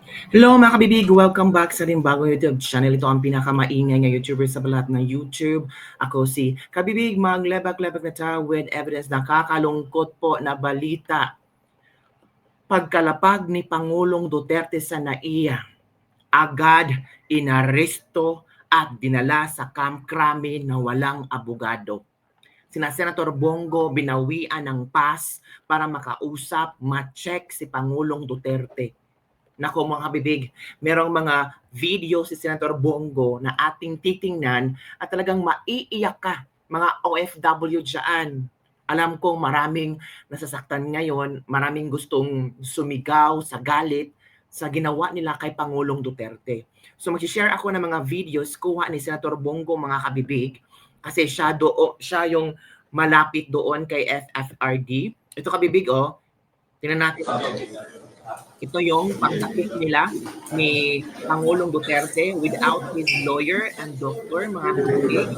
Hello mga kabibig! Welcome back sa ating bagong YouTube channel. Ito ang pinakamaingay na YouTuber sa balat ng YouTube. Ako si Kabibig, maglebak-lebak na tayo with evidence na kakalungkot po na balita. Pagkalapag ni Pangulong Duterte sa NAIA, agad inaresto at dinala sa Camp Crame na walang abogado. Sina Senator Bongo binawian ng pass para makausap, ma-check si Pangulong Duterte. Nako mga kabibig, merong mga video si Senator Bongo na ating titingnan at talagang maiiyak ka, mga OFW dyan. Alam kong maraming nasasaktan ngayon, maraming gustong sumigaw sa galit sa ginawa nila kay Pangulong Duterte. So mag-share ako ng mga videos kuha ni Senator Bongo mga kabibig kasi siya yung malapit doon kay FFRD. Ito kabibig tingnan natin. Ito yung pagtakip nila ni Pangulong Duterte without his lawyer and doctor, mga kabibig.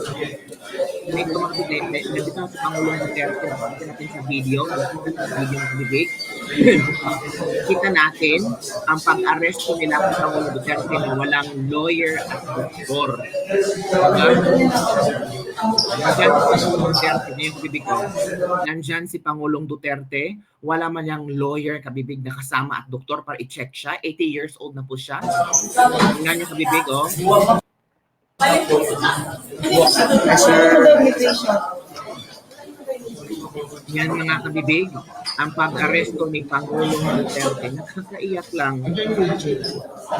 Ito mga kabibig, nandito si Pangulong Duterte. Nakita natin sa video. Nakita sa video mga kabibig. Kita natin ang pag-aresto nila kay Pangulong Duterte na walang lawyer at doktor. Nandyan si Pangulong Duterte, yung kabibig ko. Nandyan si Pangulong Duterte, wala man yung lawyer kabibig na kasama at doktor para i-check siya. 80 years old na po siya. Tingnan niyo kabibig Yan mga kabibig, ang pag-aresto ni Pangulong Duterte. Nakakaiyak lang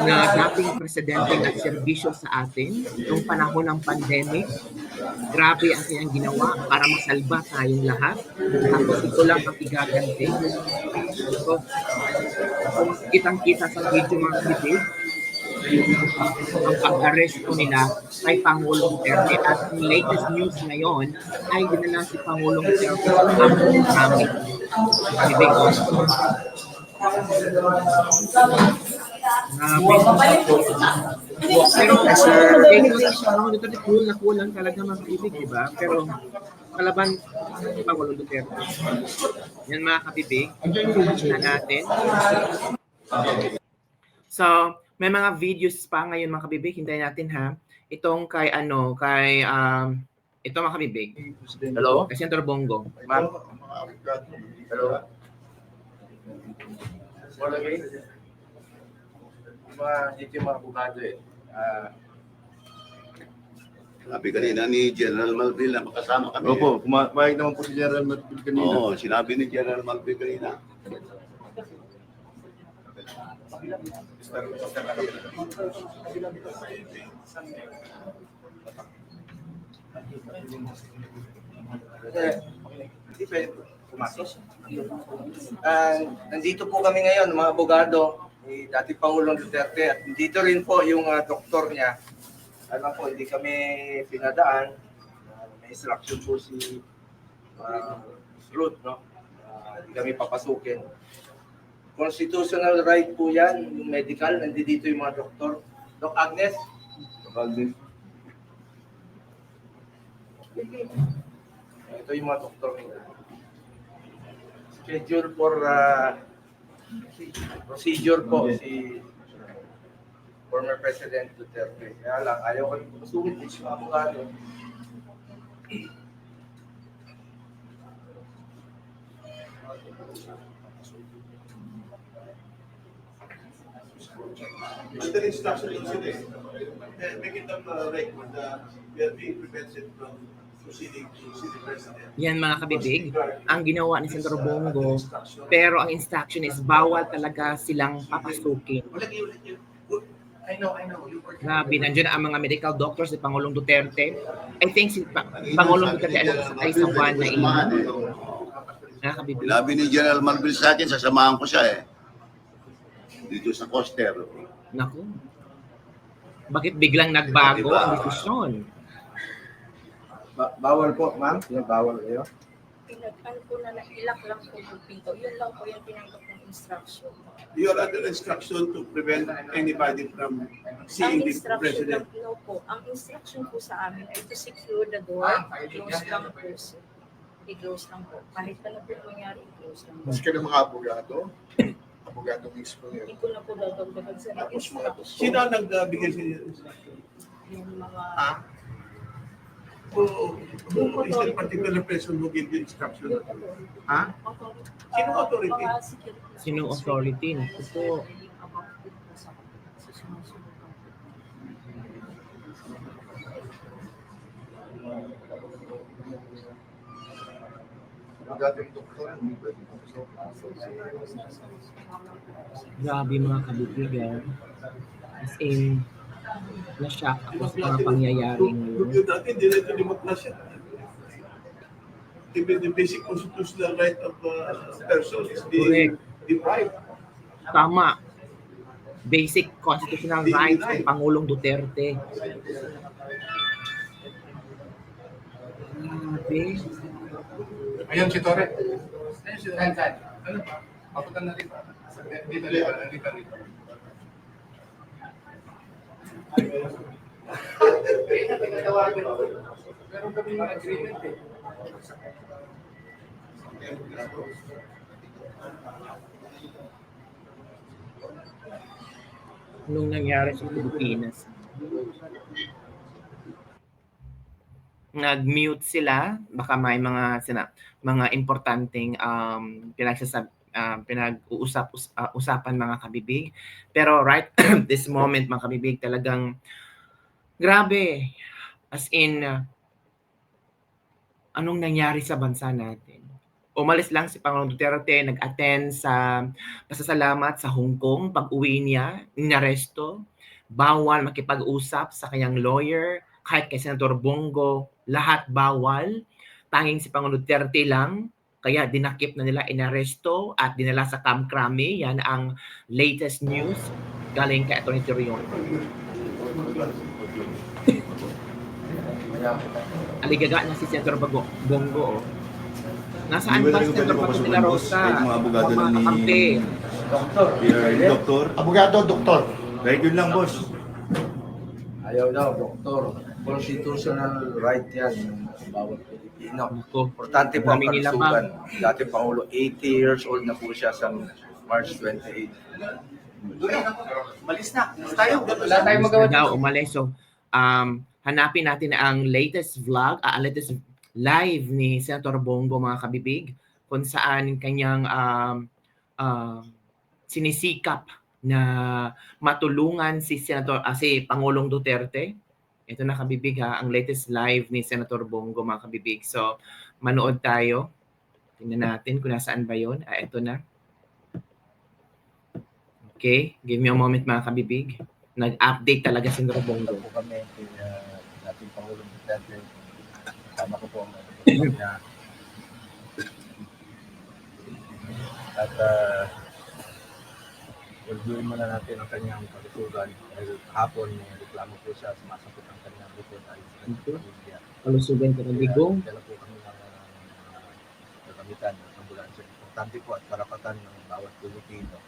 na dating presidente nagserbisyo sa atin noong panahon ng pandemic. Grabe ang kanyang ginawa para masalba tayong lahat. Tapos ito lang ang igaganti. So, kitang-kita sa video mga kabibig, ang pag-aresto nila kay Pangulong Duterte at ang latest news ngayon ay dinala si Pangulong Duterte sa Camp Crame. Kabibig pero Pangulong Duterte cool na cool lang talaga mga kabibig, di ba? Pero kalaban si Pangulong Duterte. Yan mga kabibig, na natin. So, may mga videos pa ngayon mga kabibig, hintayin natin ha. Itong kay ito mga kabibig. Hello? Kay Senator Bongo. Ma'am? Hello? Dito yung mga abogado Sabi kanina ni General Malville na makasama kami. Opo, pumayag naman po si General Malville kanina. Oo, sinabi ni General Malville kanina. Hindi pwede pumasok. Nandito po kami ngayon, mga abogado, ni dating Pangulong Duterte, at dito rin po yung doktor niya. Alam po, hindi kami pinadaan. May instruction po si Ruth, no? Hindi kami papasukin. Constitutional right po yan, yung medical, nandito yung mga doktor. Doc Agnes? Doc Agnes. Ito yung mga doktor nila. Schedule for procedure po si former President Duterte. Kaya lang, ayaw ko masungit din siya abogado. Under instruction incident, making them record we are being prevented from proceeding to see the President. Yan mga kabibig, ang ginawa ni Senator Bongo, pero ang instruction is bawal talaga silang papasukin. I know. Grabe, nandiyan ang mga medical doctors ni Pangulong Duterte. I think si Pangulong Duterte ay nakasakay sa van na ilan. Nakakabibig. Sinabi ni General Malville sa akin, sasamahan ko siya dito sa Coster. Naku. Bakit biglang nagbago ang desisyon? Bawal po, ma'am? Bawal kayo? Pinag-an po na ilak lang po yung pinto. Yun lang po yung tinanggap ng instruction. You are under instruction to prevent anybody from seeing the President. No po. Ang instruction po sa amin ay to secure the door. Close lang po. I-close lang po. Kahit ano po mangyari, i-close lang po. Mas ka ng mga abogado, abogado mismo yun. Hindi ko na po dadagdagan sa Tapos mga, instruction. sino ang nagbigay sa inyo? Yung mga O is that particular person who gave the instruction? Ha? authority. Sinong authority? Mga security na Sinong officer, authority? yung Naku po. about din po sa susunod-sunod po. Abogado yung doktor, hindi pwede pumasok. Grabe mga kabibig. As in, na-shock ako sa mga pangyayari ngayon. Yung dati, diretso demokrasya. Even the basic constitutional right of person is being deprived. Tama. Basic constitutional rights ng Pangulong Duterte. Grabe. Ayun si Tore. Ayun si Tore. Ano? Papunta na rito. Dito. Meron kami yung agreement eh. Anong nangyari sa Pilipinas? Nag-mute sila, baka may mga importanteng pinag-usapan mga kabibig. Pero right this moment mga kabibig, talagang grabe. As in, anong nangyari sa bansa natin? Umalis lang si Pangulong Duterte, nag-attend sa pasasalamat sa Hong Kong. Pag-uwi niya, inaresto. Bawal makipag-usap sa kanyang lawyer, kahit kay Senator Bongo, lahat bawal. Tanging si Pangulong Duterte lang, kaya dinakip na nila, inaresto at dinala sa Camp Crame. Yan ang latest news galing kay Atty. Torion. Aligaga na si Senator Bongo. Oh. Nasaan ba si Senator Bato de la Rosa? Kahit mga abogado lang ni kakampi. Doktor. Abogado, doktor. Kahit yun lang, boss. Ayaw daw, doktor. Constitutional right yan ng bawat Pilipino. Ako. Importante po ang Dami nila kalusugan. Dati Pangulo, 80 years old na po siya sa March 28. Malis na. Tayo. Wala tayong magawa daw umalis. So, hanapin natin ang latest vlog, ang latest live ni Senator Bongo mga kabibig, kung saan kanyang sinisikap na matulungan si si Pangulong Duterte. Ito na kabibig ha, ang latest live ni Senator Bongo mga kabibig. So, manood tayo. Tingnan natin kung nasaan ba yun. Ito na. Okay, give me a moment mga kabibig. Nag-update talaga si Senator Bongo. po kami kay dating Pangulong Duterte. Kasama ko po ang niya. At reviewin muna natin ang kanyang kalusugan. Dahil kahapon may reklamo po siya, sumasakit ang kanyang likod ay sa kanyang pamilya. Kalusugan ka ng bigong. Dala po kami ng kagamitan ng ambulansya. Importante po at karapatan ng bawat Pilipino.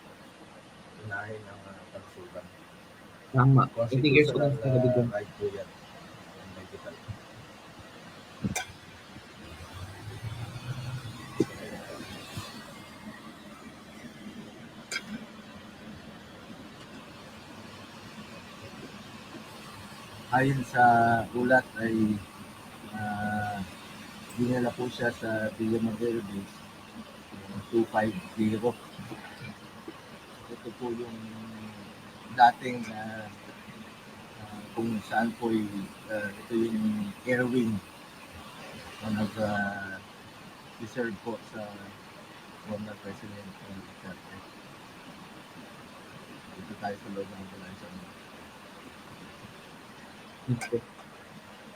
Unahin ang kalusugan. Tama. 80 years old ang bigong. Right po yan. Ang medical. Ayon sa ulat ay dinala po siya sa Villa Madero Base 250. Ito po yung dating kung saan po ito yung air wing na nag-reserve po sa former President Duterte. Dito tayo sa loob ng ambulansya.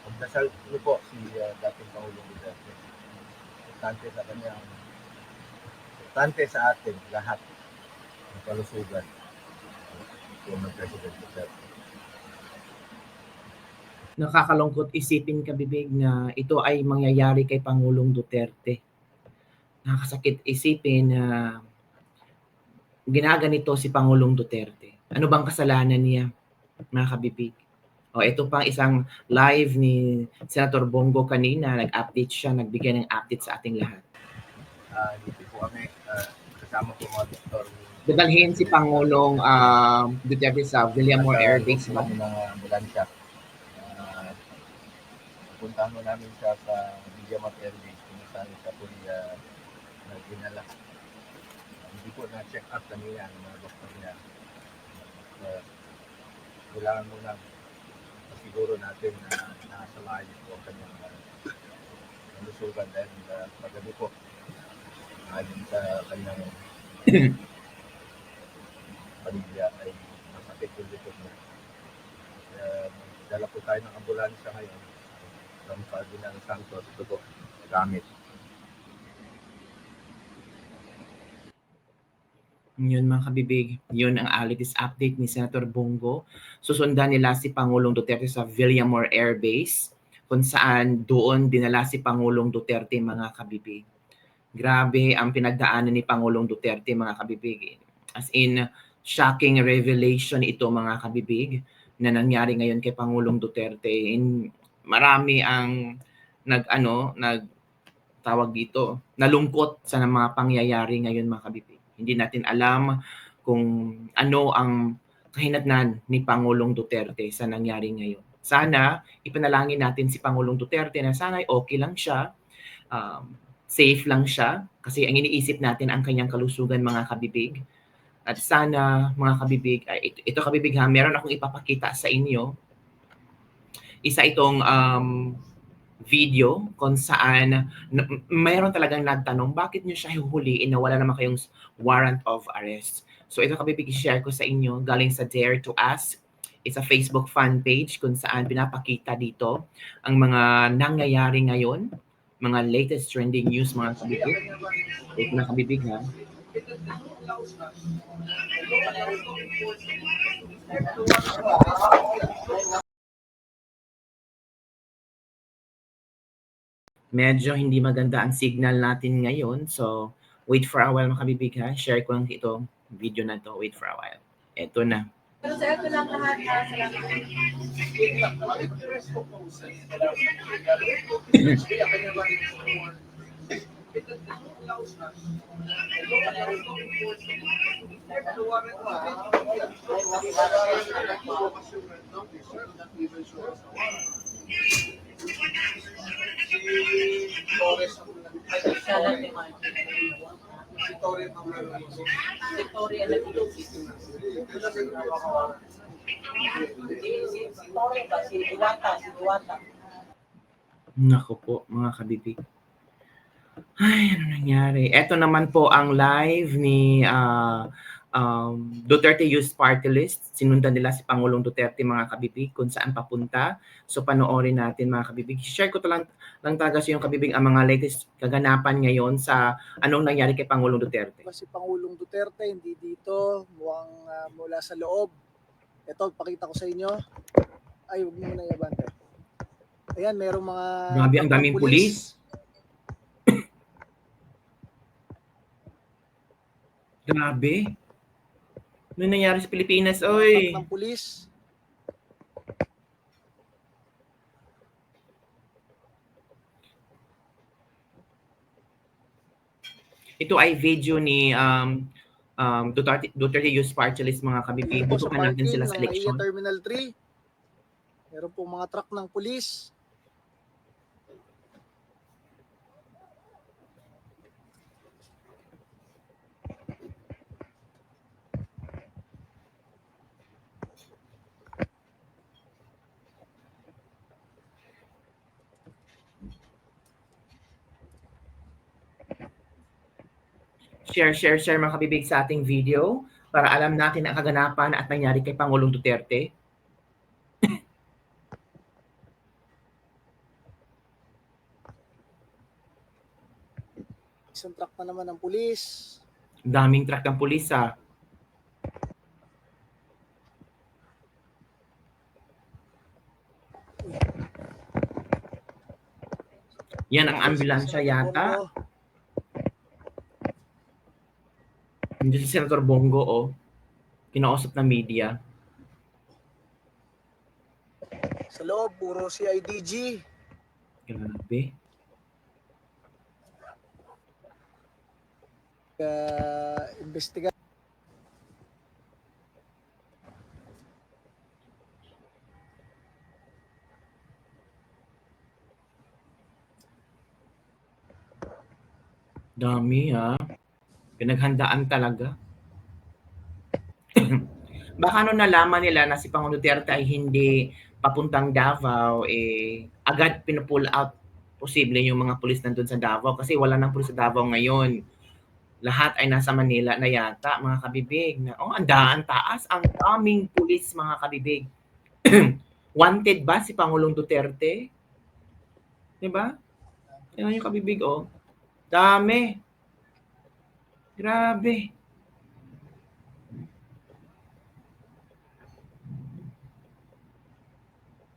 Pagdasal niyo po si dating Pangulong Duterte. Importante sa kanyang, importante sa atin lahat ng kalusugan ng President Duterte. Nakakalungkot isipin kabibig na ito ay mangyayari kay Pangulong Duterte. Nakakasakit isipin na ginaganito si Pangulong Duterte. Ano bang kasalanan niya, mga kabibig? O ito pang isang live ni Senator Bongo kanina, nag-update siya, nagbigay ng update sa ating lahat. Dito po kami, kasama po mga doktor dadalhin si Pangulong Duterte sa Villamor Air Base ba? Ng ambulansya. Puntahan mo namin siya sa Villamor Air Base kung saan siya po dinala. Hindi po na-check up kanina ng mga doktor niya. Kailangan mo lang siguro natin na nasa maayos po ang kanyang kalusugan dahil paggabi po ayon sa kanyang pamilya ay masakit yung likod niya. Dala po tayo ng ambulansya ngayon from Ferdinand Santos. Ito po, gamit. Yun mga kabibig, yun ang latest update ni Senator Bongo. Susundan nila si Pangulong Duterte sa Villamor Air Base kung saan doon dinala si Pangulong Duterte mga kabibig. Grabe ang pinagdaanan ni Pangulong Duterte mga kabibig. As in, shocking revelation ito mga kabibig na nangyari ngayon kay Pangulong Duterte. Marami ang tawag dito, nalungkot sa mga pangyayari ngayon mga kabibig. Hindi natin alam kung ano ang kahinatnan ni Pangulong Duterte sa nangyari ngayon. Sana ipanalangin natin si Pangulong Duterte na sana okay lang siya, safe lang siya, kasi ang iniisip natin ang kanyang kalusugan mga kabibig. At sana mga kabibig, ito kabibig ha, meron akong ipapakita sa inyo. Isa itong video kung saan mayroon talagang nagtanong, bakit nyo siya huhuliin na wala naman kayong warrant of arrest? So ito kabibig, share ko sa inyo galing sa Dare to Ask. It's a Facebook fan page kung saan pinapakita dito ang mga nangyayari ngayon, mga latest trending news mga kabibig. Wait na kabibig ha. Medyo hindi maganda ang signal natin ngayon. So, wait for a while mga kabibig ha. Share ko lang ito, video na to. Wait for a while. Ito na. Pero sa ito lang lahat na salamat. Nako po mga kabibig. Ay, ano nangyari? Ito naman po ang live ni Duterte Youth Party List. Sinundan nila si Pangulong Duterte mga kabibig kung saan papunta. So panoorin natin mga kabibig. Share ko lang talaga sa yung kabibig ang mga latest kaganapan ngayon sa anong nangyari kay Pangulong Duterte. Si Pangulong Duterte hindi dito, mukhang mula sa loob. Ito, pakita ko sa inyo. Ay, huwag mo na yabante. Ayan, merong mga... Grabe, ang daming pulis. Grabe. Ano nangyari sa Pilipinas, oy? Ng pulis. Ito ay video ni Duterte Youth Party List mga kabibig. Butukan natin sila sa eleksyon. Terminal 3. Meron po mga truck ng pulis. Share mga kabibig sa ating video para alam natin ang kaganapan at nangyari kay Pangulong Duterte. Isang truck na naman ng pulis. Daming truck ng pulis ha. Yan ang ambulansya yata. Hindi si Senator Bongo, oh. Kinausap na media. Sa loob, puro CIDG. Grabe. Investiga. Dami ha. Pinaghandaan talaga. Baka nung nalaman nila na si Pangulong Duterte ay hindi papuntang Davao, agad pinupull out posible yung mga pulis nandun sa Davao kasi wala nang pulis sa Davao ngayon. Lahat ay nasa Manila na yata, mga kabibig. Ang taas, ang daming pulis, mga kabibig. Wanted ba si Pangulong Duterte? Diba? Yan yung kabibig, oh. Dami. Grabe.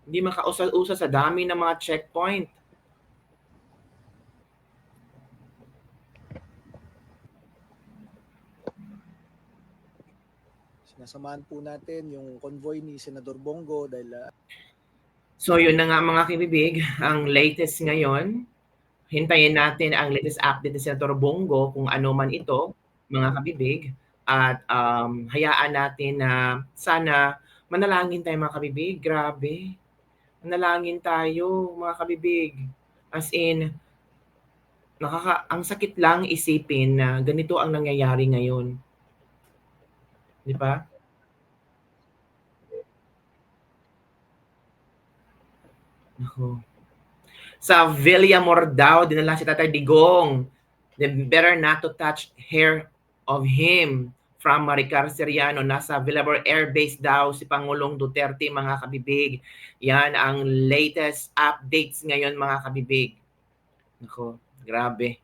Hindi makausal-usal sa dami ng mga checkpoint. Sinasamahan po natin yung convoy ni Senador Bongo dahil So yun na nga mga kabibig, ang latest ngayon. Hintayin natin ang latest update ni Senator Bongo kung ano man ito, mga kabibig. At hayaan natin na sana manalangin tayo mga kabibig. Grabe. Manalangin tayo mga kabibig. As in, ang sakit lang isipin na ganito ang nangyayari ngayon. Di ba? Nako. Sa Villamordao, dinala si Tatay Digong. Then better not to touch hair of him from Maricar Seriano. Nasa Villamor Air Base daw si Pangulong Duterte, mga kabibig. Yan ang latest updates ngayon, mga kabibig. Nako, grabe.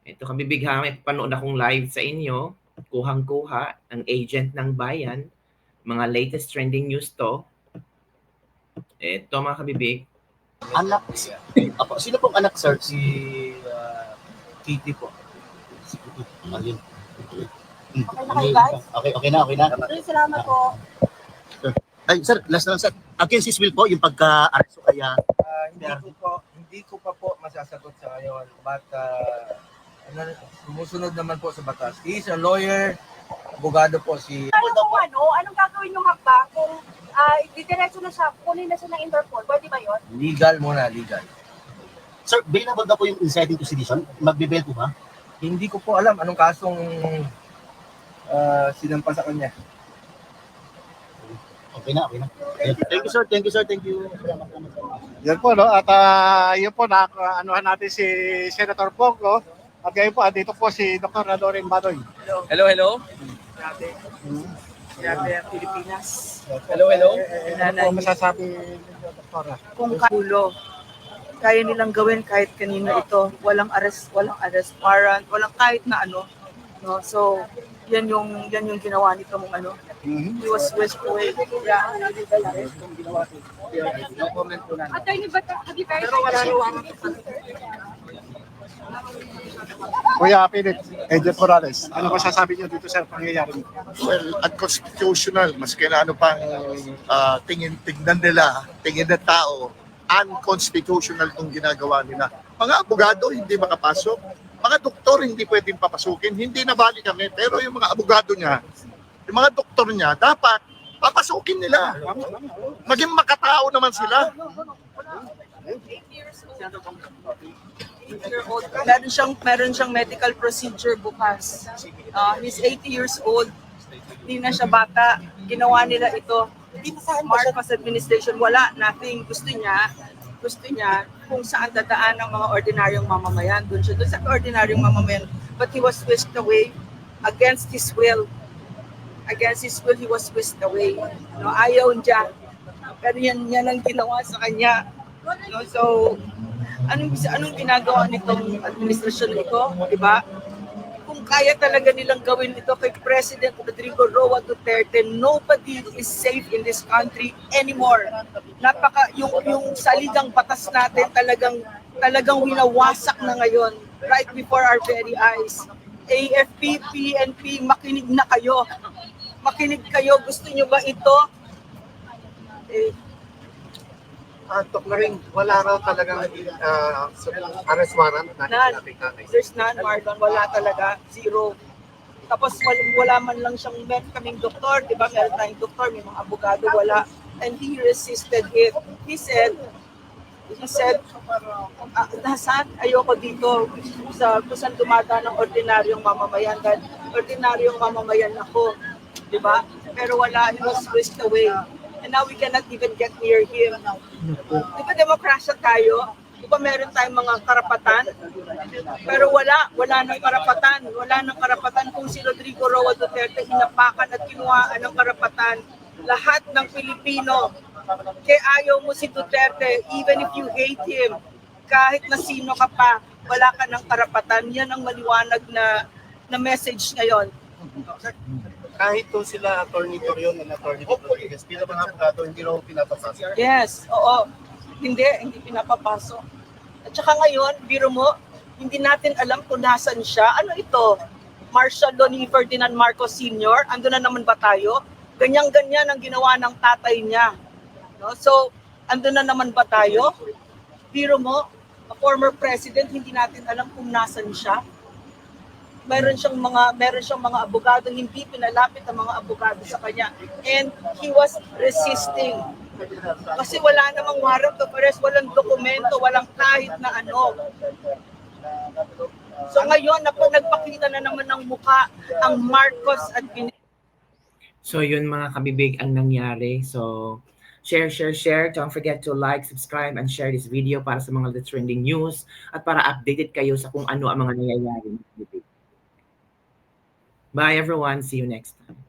Ito kabibig ha, may panood akong live sa inyo. Kuhang-kuha, ang agent ng bayan. Mga latest trending news to. Ito mga kabibig. Anak, apo, sino pong anak, sir? Si Kitty po. Si Kitty. Ayun. Okay na. Salamat po. Ay, sir, last na lang, sir. Against his will po, yung pagka-aresto kaya... Hindi ko pa po masasagot sa ngayon. But, sumusunod naman po sa batas. He is a lawyer, abogado po si... Anong gagawin yung hakbang kung didiretso na siya, kunin na siya ng Interpol, pwede ba yun? Legal muna, legal. Sir, bailable na po yung inciting to sedition? Magbe-bail po ba? Hindi ko po alam anong kasong sinampa sa kanya. Okay na. Thank you, sir. Salamat. Yan po, no? At yun po, anuhan natin si Senator Bongo. At ngayon po, dito po si Dr. Loren Badoy. Hello. Grabe ang Pilipinas. Hello. Ano po masasabi ninyo, Doktora? Kung kagulo, kaya nilang gawin kahit kanino ito. Walang arrest warrant, walang kahit na ano. No? So, yan yung ginawa nito mong ano. He was whisked away. Yeah. No comment po na. Attorney, but have you verified? Pero wala naman. Kuya Philip, Agent Morales, ano masasabi niyo dito sa pangyayari? Well, unconstitutional, maski na ano pang tingin ng tao, unconstitutional itong ginagawa nila. Mga abogado hindi makapasok, mga doktor hindi pwedeng papasukin, hindi nabali kami, pero yung mga abogado niya, yung mga doktor niya, dapat papasukin nila. Maging makatao naman sila. Meron siyang medical procedure bukas. He's 80 years old. Hindi na siya bata. Ginawa nila ito. Marcos administration, wala, nothing. Gusto niya kung saan dadaan ang mga ordinaryong mamamayan. Doon sa ordinaryong mamamayan. But he was whisked away against his will. Against his will, he was whisked away. No, ayaw niya. Pero yan ang ginawa sa kanya. No, so, anong ginagawa nitong administrasyon ito, di ba? Kung kaya talaga nilang gawin ito kay President Rodrigo Roa Duterte, nobody is safe in this country anymore. Yung saligang batas natin talagang winawasak na ngayon right before our very eyes. AFP, PNP, makinig na kayo. Makinig kayo, gusto nyo ba ito? Dr. Loren, wala raw talagang arrest warrant na nakita. There's none, Marlon. Wala talaga. Zero. Tapos wala man lang siyang kaming doktor. Diba? Meron tayong doktor, may mga abogado, wala. And he resisted it. He said, He said, nasaan? Ayoko dito sa kung saan dumadaan ng ordinaryong mamamayan. Dahil ordinaryong mamamayan ako. Di ba? Pero wala, he was whisked away. And now we cannot even get near him. Di ba demokrasya tayo? Di ba meron tayong mga karapatan? Pero wala nang karapatan. Wala nang karapatan kung si Rodrigo Roa Duterte hinapakan at kinuhaan ng karapatan lahat ng Pilipino. Kaya ayaw mo si Duterte, even if you hate him, kahit na sino ka pa, wala ka ng karapatan. Yan ang maliwanag na message ngayon. Kahit to sila Attorney Torion and Attorney Rodriguez, bilang mga abogado, hindi raw pinapapasok. Yes, oo. Hindi pinapapasok. At saka ngayon, biro mo, hindi natin alam kung nasan siya. Ano ito? Martial law ni Ferdinand Marcos Sr., ando na naman ba tayo? Ganyan-ganyan ang ginawa ng tatay niya. No? So, ando na naman ba tayo? Biro mo, a former president, hindi natin alam kung nasan siya. Meron siyang mga abogado, hindi pinalapit ang mga abogado sa kanya. And he was resisting. Kasi wala namang warrant of arrest, walang dokumento, walang kahit na ano. So ngayon, nagpakita na naman ng mukha ang Marcos administration. So yun mga kabibig ang nangyari. So share. Don't forget to like, subscribe, and share this video para sa mga trending news at para updated kayo sa kung ano ang mga nangyayari. Bye everyone. See you next time.